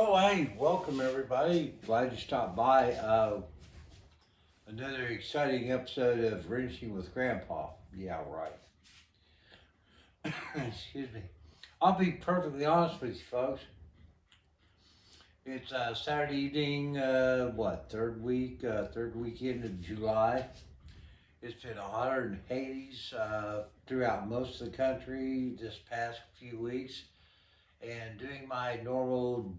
Oh, hey, welcome everybody. Glad you stopped by. Another exciting episode of Wrenching with Grandpa. Yeah, right. Excuse me. I'll be perfectly honest with you, folks. It's Saturday evening, third weekend of July. It's been 180s throughout most of the country this past few weeks. And doing my normal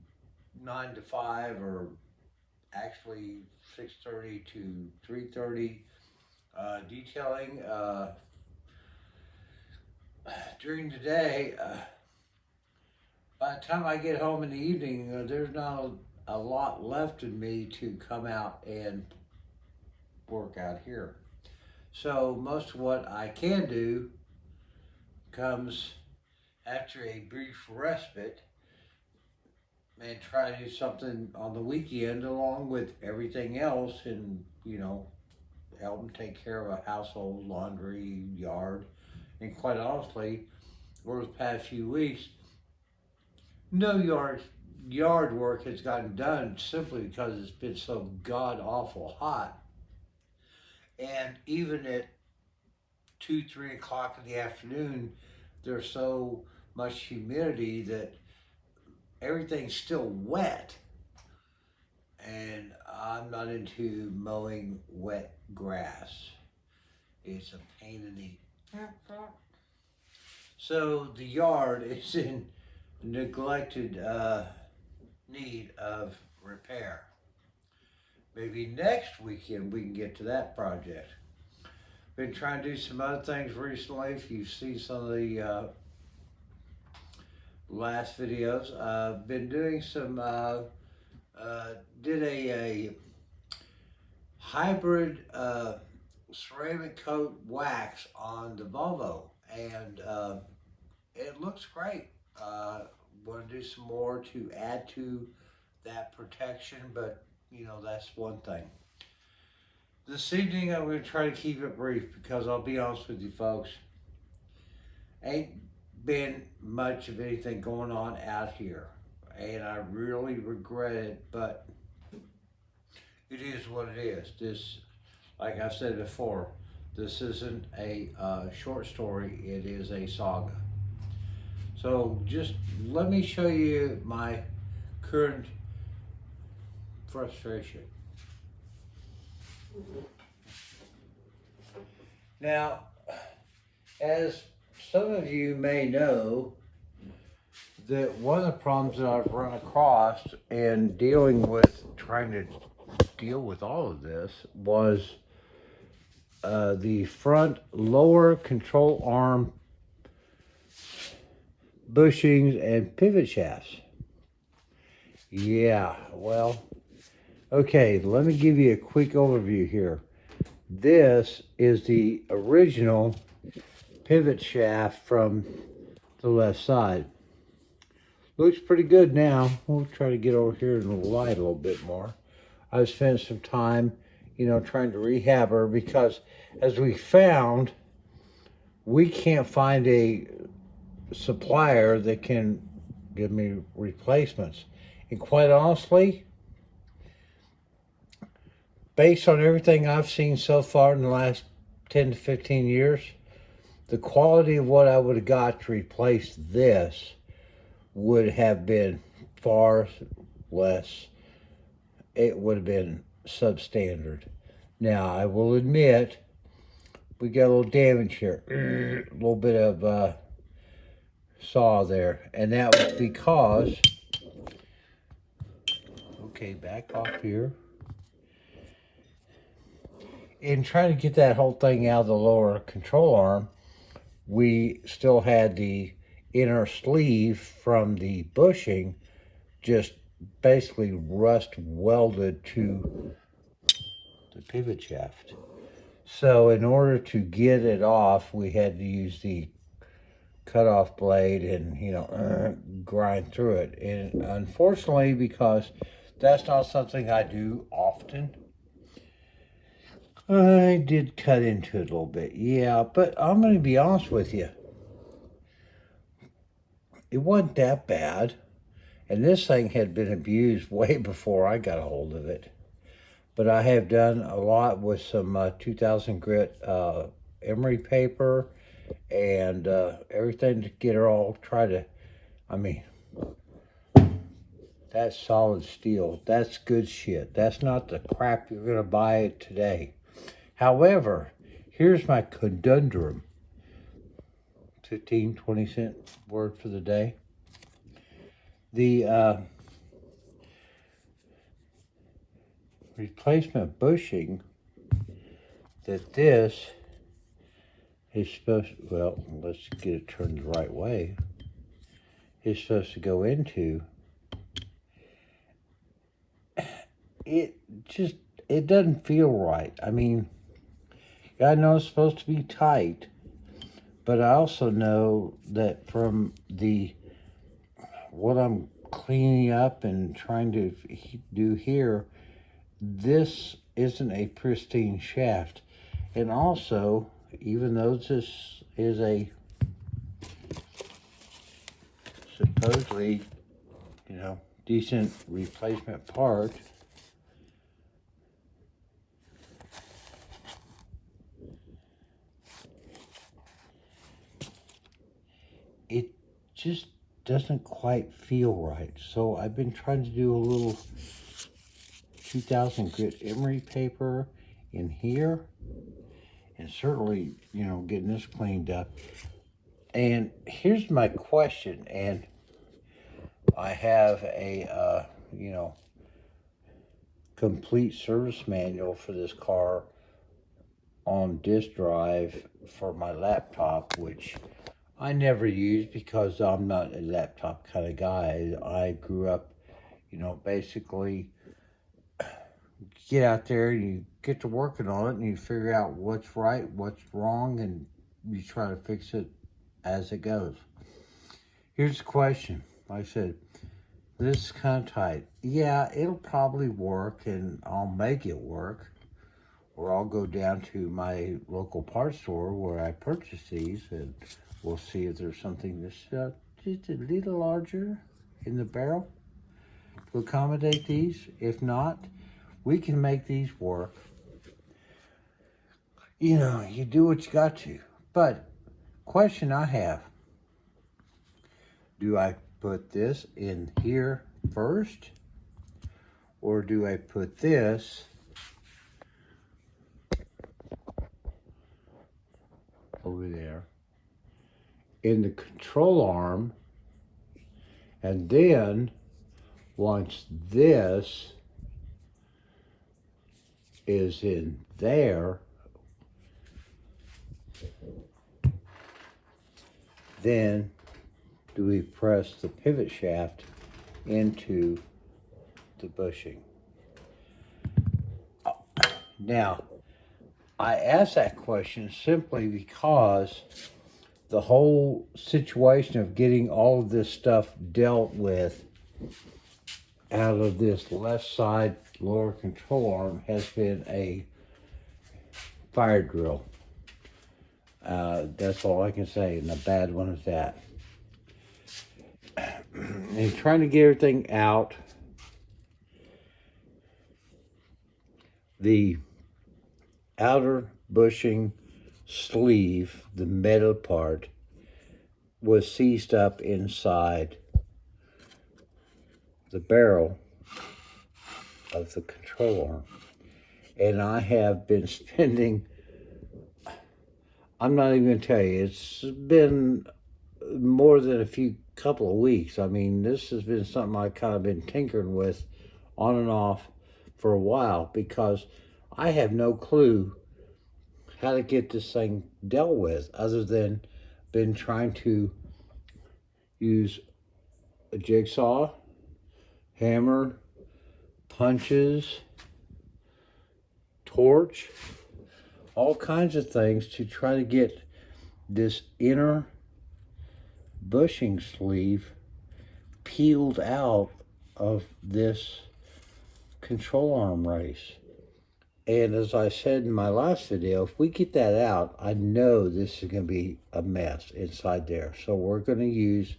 9 to 5 or actually 6:30 to 3:30 detailing during the day. By the time I get home in the evening, there's not a lot left in me to come out and work out here. So most of what I can do comes after a brief respite and try to do something on the weekend along with everything else and, help them take care of a household, laundry, yard. And quite honestly, over the past few weeks, no yard work has gotten done simply because it's been so god awful hot. And even at 2, 3 o'clock in the afternoon, there's so much humidity that everything's still wet. And I'm not into mowing wet grass. It's a pain in the... So the yard is in neglected need of repair. Maybe next weekend we can get to that project. Been trying to do some other things recently. If you've seen some of the last videos, I've been doing some, did a hybrid ceramic coat wax on the Volvo, and it looks great. Want to do some more to add to that protection, but that's one thing. This evening I'm going to try to keep it brief because I'll be honest with you folks, ain't been much of anything going on out here, and I really regret it, but it is what it is. This, like I've said before, this isn't a short story, it is a saga. So just let me show you my current frustration. Now, as some of you may know, that one of the problems that I've run across in trying to deal with all of this was the front lower control arm bushings and pivot shafts. Yeah, well, okay, let me give you a quick overview here. This is the original pivot shaft from the left side. Looks pretty good now. We'll try to get over here in the light a little bit more. I've spent some time, trying to rehab her because as we found, we can't find a supplier that can give me replacements. And quite honestly, based on everything I've seen so far in the last 10 to 15 years, the quality of what I would have got to replace this would have been far less. It would have been substandard. Now, I will admit, we got a little damage here. A little bit of saw there. And that was because, okay, back off here. In trying to get that whole thing out of the lower control arm, we still had the inner sleeve from the bushing just basically rust welded to the pivot shaft. So in order to get it off, we had to use the cutoff blade and grind through it. And unfortunately, because that's not something I do often, I did cut into it a little bit. Yeah, but I'm going to be honest with you, it wasn't that bad. And this thing had been abused way before I got a hold of it. But I have done a lot with some 2000 grit emery paper and everything to get her all I mean, that's solid steel. That's good shit. That's not the crap you're going to buy today. However, here's my conundrum. 15, 20 cent word for the day. The replacement bushing that this is supposed to, well, let's get it turned the right way, is supposed to go into, it doesn't feel right. I mean, I know it's supposed to be tight, but I also know that from what I'm cleaning up and trying to do here, this isn't a pristine shaft. And also, even though this is a supposedly, decent replacement part, it just doesn't quite feel right. So I've been trying to do a little 2000 grit emery paper in here, and certainly, getting this cleaned up. And here's my question, and I have a, complete service manual for this car on disk drive for my laptop, which I never use because I'm not a laptop kind of guy. I grew up, basically get out there and you get to working on it and you figure out what's right, what's wrong, and you try to fix it as it goes. Here's the question. Like I said, this is kind of tight. Yeah, it'll probably work and I'll make it work. Or I'll go down to my local parts store where I purchase these and we'll see if there's something that's just a little larger in the barrel to accommodate these. If not, we can make these work. You do what you got to. But, question I have, do I put this in here first? Or do I put this over there in the control arm, and then once this is in there, then do we press the pivot shaft into the bushing? Now, I ask that question simply because the whole situation of getting all of this stuff dealt with out of this left side lower control arm has been a fire drill. That's all I can say, and a bad one at that. And trying to get everything out, the outer bushing sleeve, the metal part, was seized up inside the barrel of the control arm. And I have been spending, I'm not even going to tell you, it's been more than a couple of weeks. I mean, this has been something I kind of been tinkering with on and off for a while because I have no clue how to get this thing dealt with other than been trying to use a jigsaw, hammer, punches, torch, all kinds of things to try to get this inner bushing sleeve peeled out of this control arm race. And as I said in my last video, if we get that out, I know this is going to be a mess inside there. So we're going to use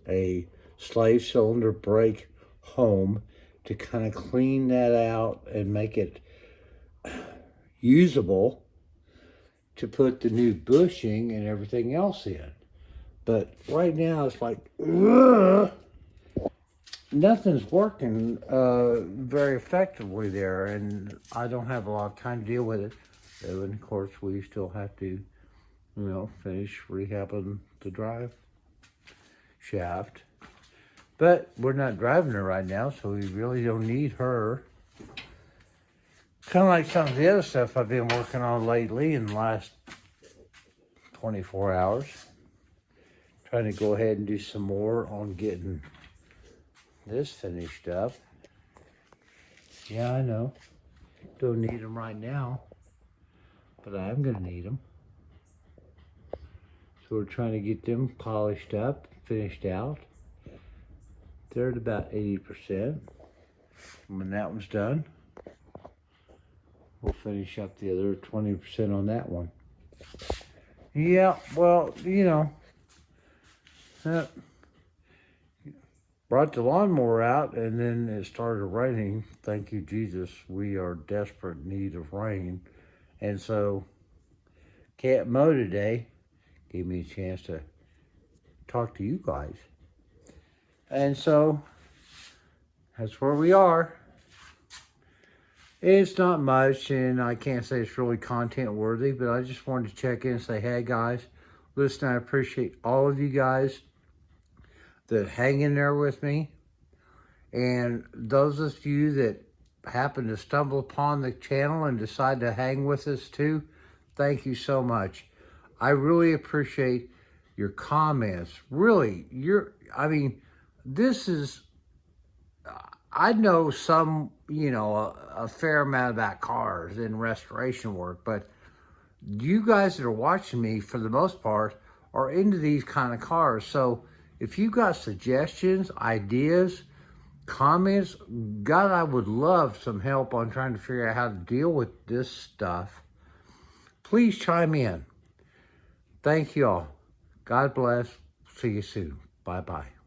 a slave cylinder brake home to kind of clean that out and make it usable to put the new bushing and everything else in. But right now it's like, ugh, nothing's working very effectively there, and I don't have a lot of time to deal with it. And of course, we still have to, finish rehabbing the drive shaft. But we're not driving her right now, so we really don't need her. Kind of like some of the other stuff I've been working on lately in the last 24 hours. Trying to go ahead and do some more on getting this finished up. Yeah, I know. Don't need them right now, but I am going to need them. So we're trying to get them polished up, finished out. They're at about 80%. When that one's done, we'll finish up the other 20% on that one. Yeah, well, brought the lawnmower out, and then it started raining. Thank you, Jesus. We are desperate need of rain. And so, can't mow today. Gave me a chance to talk to you guys. And so, that's where we are. It's not much, and I can't say it's really content worthy, but I just wanted to check in and say, hey guys, listen, I appreciate all of you guys that hang in there with me. And those of you that happen to stumble upon the channel and decide to hang with us too, thank you so much. I really appreciate your comments. Really, this is, I know some, a fair amount about cars and restoration work, but you guys that are watching me, for the most part, are into these kind of cars. So if you got suggestions, ideas, comments, God, I would love some help on trying to figure out how to deal with this stuff. Please chime in. Thank you all. God bless. See you soon. Bye-bye.